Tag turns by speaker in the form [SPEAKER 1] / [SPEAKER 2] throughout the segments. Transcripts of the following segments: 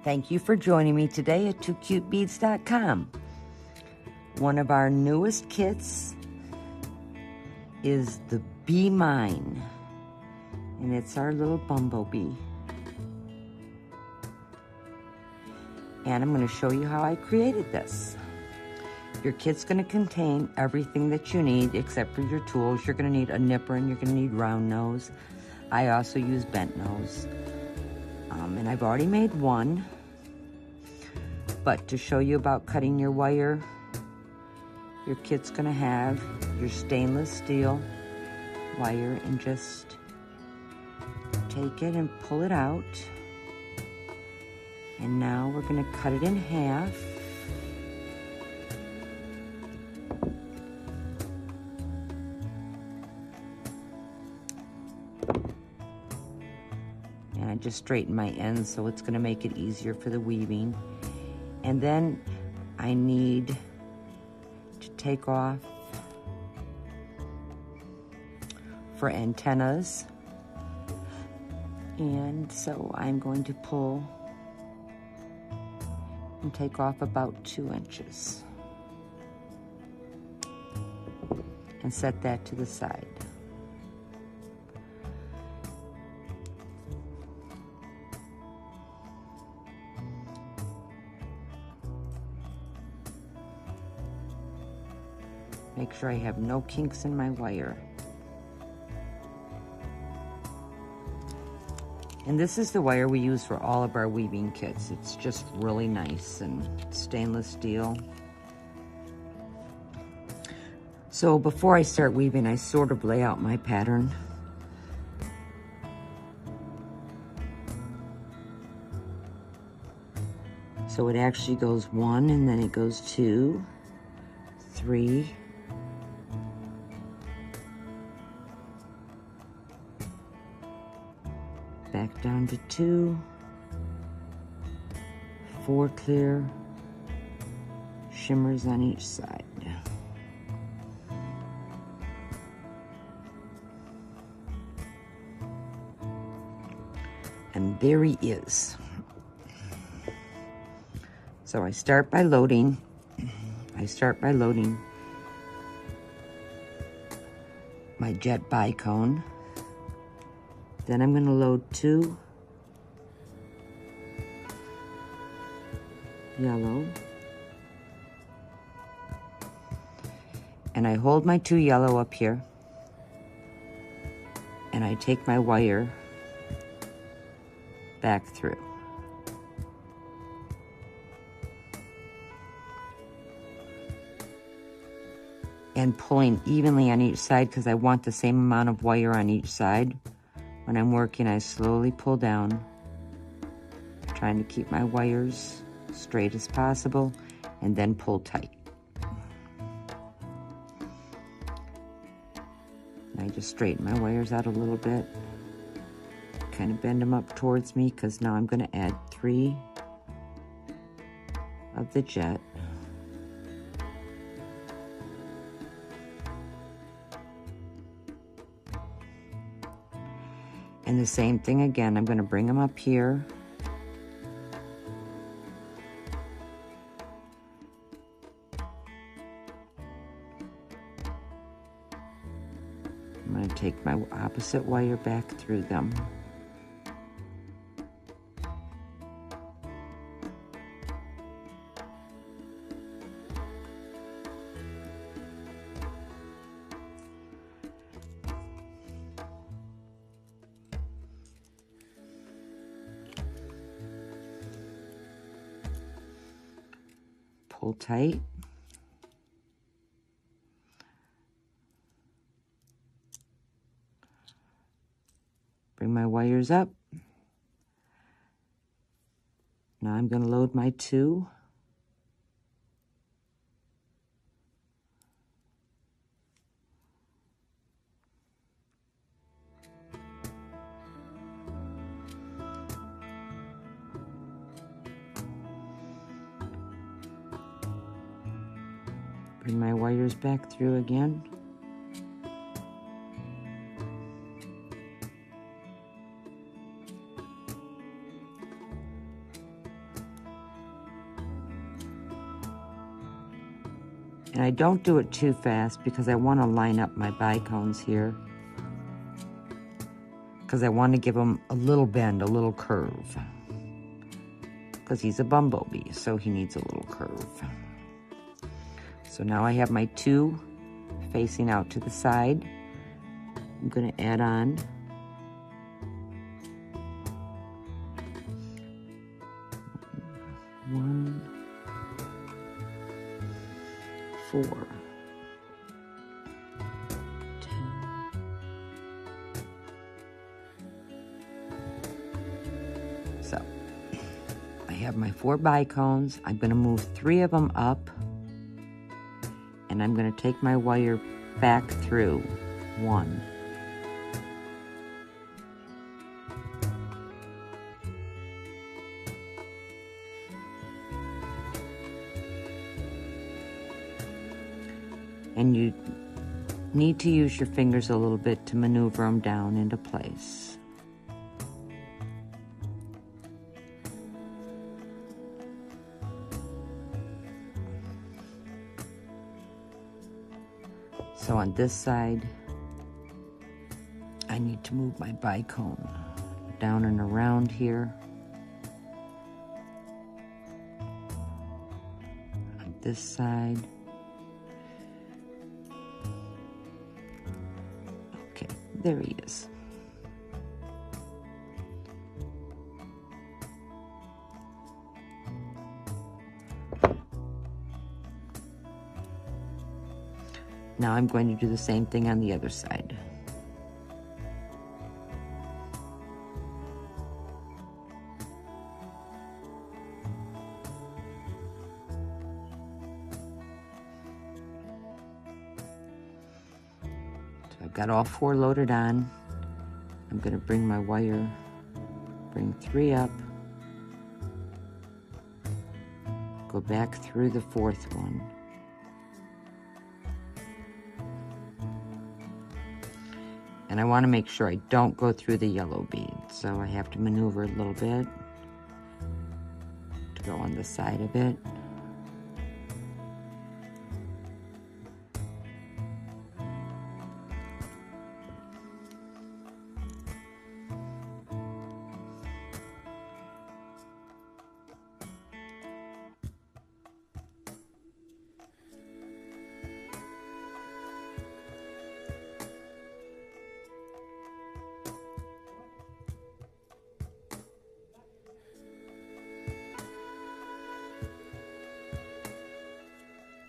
[SPEAKER 1] Thank you for joining me today at 2cutebeads.com. One of our newest kits is the Be Mine, and it's our little bumblebee. And I'm going to show you how I created this. Your kit's going to contain everything that you need except for your tools. You're going to need a nipper and you're going to need round nose. I also use bent nose. And I've already made one. But to show you about cutting your wire, your kit's going to have your stainless steel wire, and just take it and pull it out. And now we're going to cut it in half. And I just straighten my ends so it's going to make it easier for the weaving. And then I need to take off for antennas. And so I'm going to pull and take off about 2 inches. And set that to the side. Make sure I have no kinks in my wire. And this is the wire we use for all of our weaving kits. It's just really nice and stainless steel. So before I start weaving, I sort of lay out my pattern. So it actually goes 1, and then it goes 2, 3, back down to 2, 4 clear, shimmers on each side. And there he is. So I start by loading. My jet bicone. Then I'm going to load 2 yellow. And I hold my 2 yellow up here. And I take my wire back through. And pulling evenly on each side because I want the same amount of wire on each side. When I'm working, I slowly pull down, trying to keep my wires straight as possible, and then pull tight. And I just straighten my wires out a little bit, kind of bend them up towards me, because now I'm going to add 3 of the jet. And the same thing again, I'm going to bring them up here. I'm going to take my opposite wire back through them. Pull tight. Bring my wires up. Now I'm going to load my 2. Bring my wires back through again. And I don't do it too fast because I want to line up my bicones here. Because I want to give him a little bend, a little curve. Because he's a bumblebee, so he needs a little curve. So now I have my two facing out to the side. I'm going to add on 1, 4, 10. So I have my 4 bicones. I'm going to move 3 of them up, and I'm going to take my wire back through 1. And you need to use your fingers a little bit to maneuver them down into place. So on this side, I need to move my bicone down and around here. On this side. Okay, there he is. Now I'm going to do the same thing on the other side. So I've got all 4 loaded on. I'm going to bring my wire, bring 3 up, go back through the 4th one. And I want to make sure I don't go through the yellow bead, so I have to maneuver a little bit to go on the side of it.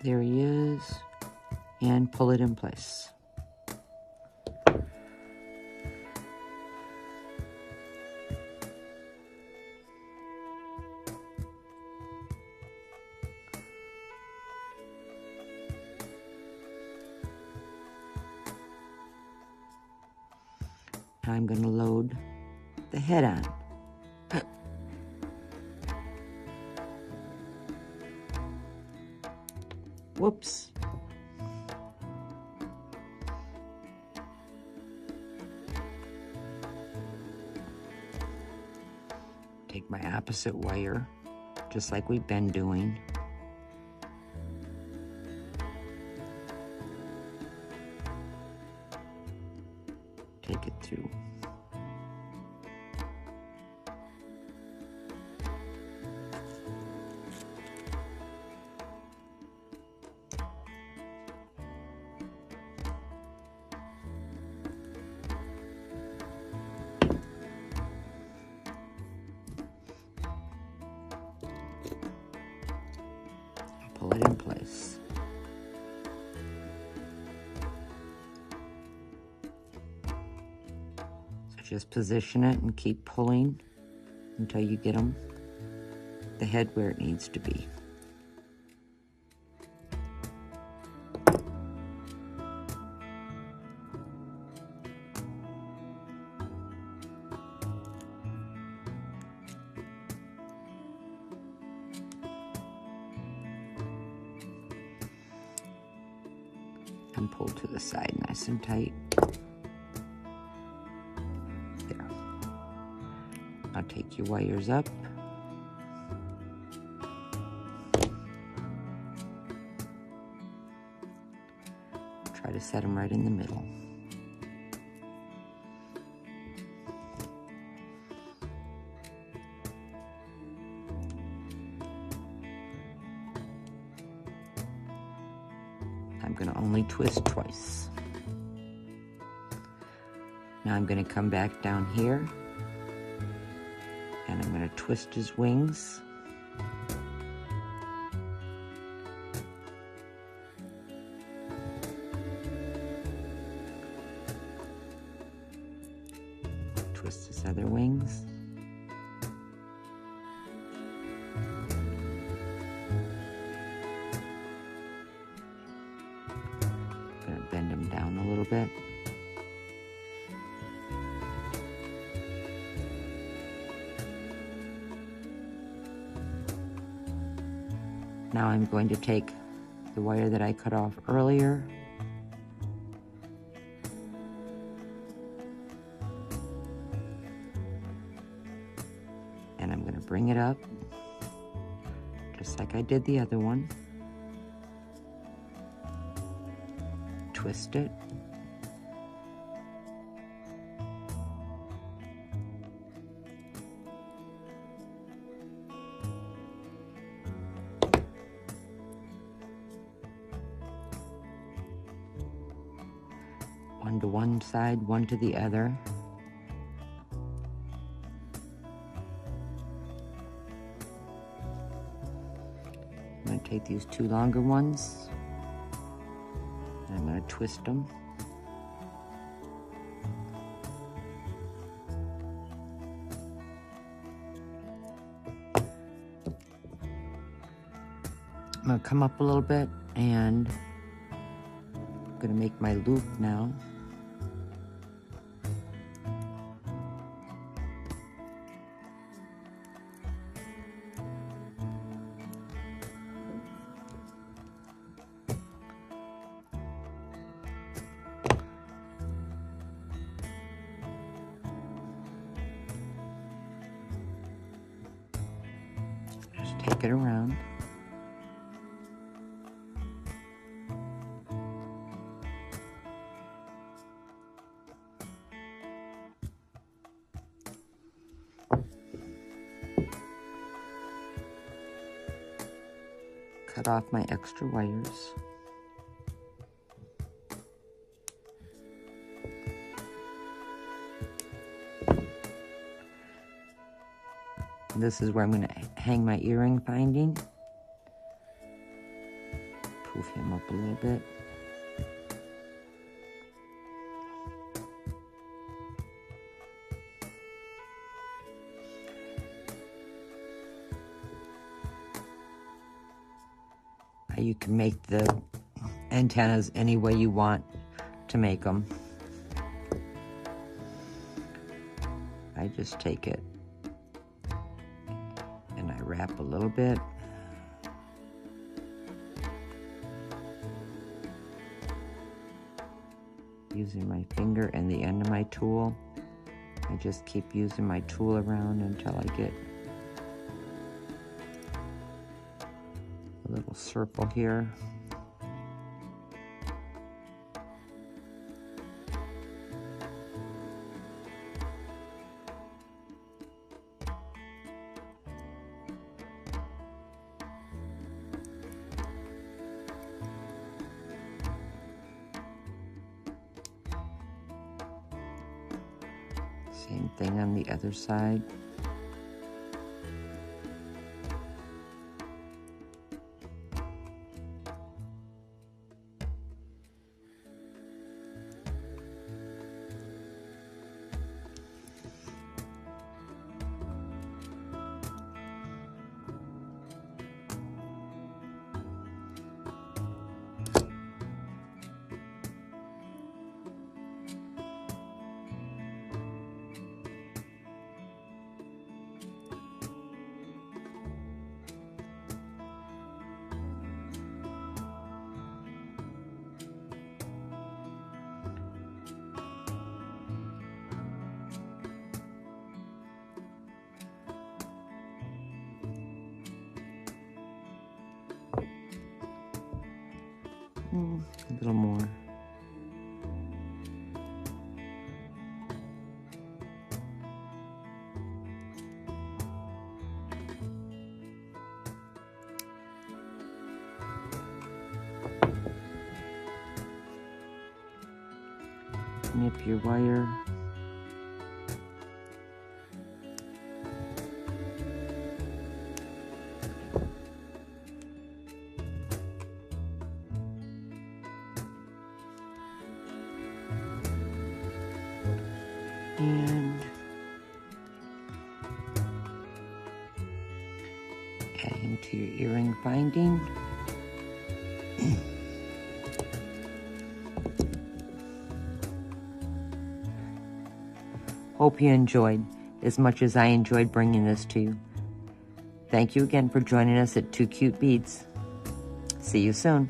[SPEAKER 1] There he is, and pull it in place. Now I'm going to load the head on. Whoops. Take my opposite wire, just like we've been doing. Take it through. Pull it in place. So just position it and keep pulling until you get the head where it needs to be. And pull to the side nice and tight. There. Now take your wires up. Try to set them right in the middle. I'm going to only twist twice. Now I'm going to come back down here and I'm going to twist his wings. Twist his other wings. I'm going to bend him down a little bit. Now I'm going to take the wire that I cut off earlier and I'm going to bring it up just like I did the other one. Twist it. One to one side, one to the other. I'm going to take these two longer ones and I'm going to twist them. I'm going to come up a little bit and I'm going to make my loop now. Just take it around. Cut off my extra wires. This is where I'm going to hang my earring binding. Poof him up a little bit. You can make the antennas any way you want to make them. I just take it and I wrap a little bit. Using my finger and the end of my tool. I just keep using my tool around until I get a little circle here. Same thing on the other side. A little more. Snip your wire. And adding to your earring binding. Hope you enjoyed as much as I enjoyed bringing this to you. Thank you again for joining us at 2 Cute Beads. See you soon.